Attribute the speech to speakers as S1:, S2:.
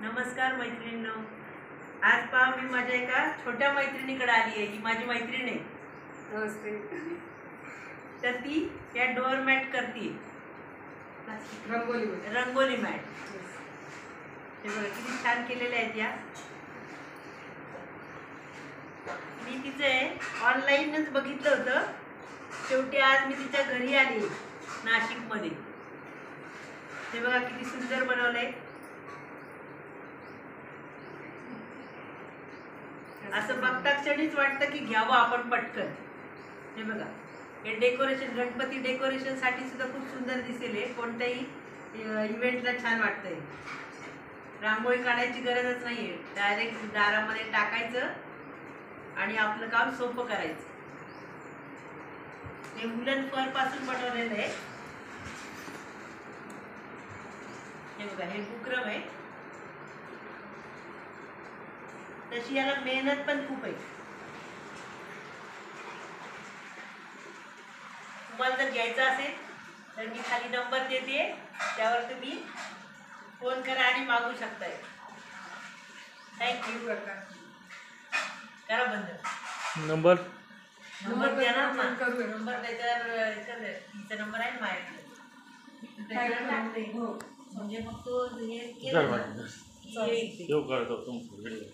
S1: नमस्कार मैत्रिणींनो, आज पहा मी माझ्या एका छोट्या मैत्रिणीकडे आली आहे. ही माझी मैत्रीण आहे.
S2: नमस्ते.
S1: तर ती या डोअर मॅट करते, रंगोली मॅट. हे बघा किती छान केलेल्या आहेत या. मी तिचे ऑनलाईनच बघितलं होतं. शेवटी आज मी तिच्या घरी आली नाशिकमध्ये. हे बघा किती सुंदर बनवलंय. असं बघता क्षणीच वाटतं की घ्यावं आपण पटकन. हे बघा, हे डेकोरेशन, गणपती डेकोरेशन साठी सुद्धा खूप सुंदर दिसेल. हे कोणत्याही इव्हेंटला छान वाटतंय. रांगोळी काढायची गरजच नाहीये, डायरेक्ट दारामध्ये टाकायचं आणि आपलं काम सोपं करायचं. हे वुलन फर पासून बनवलेलं आहे. हे बघा, हे बुकरम आहे. तशी याला मेहनत पण खूप आहे. तुम्हाला जर घ्यायचं असेल तर मी खाली नंबर देते, त्यावर तुम्ही फोन करा आणि मागू शकताय. थँक्यू. करा बंद.
S3: नंबर
S1: देणार ना. नंबर त्याच्यावर तिचा नंबर आहे ना माझ्याकडे. म्हणजे मग तो हे केलं
S3: करतो तुमचं व्हिडिओ.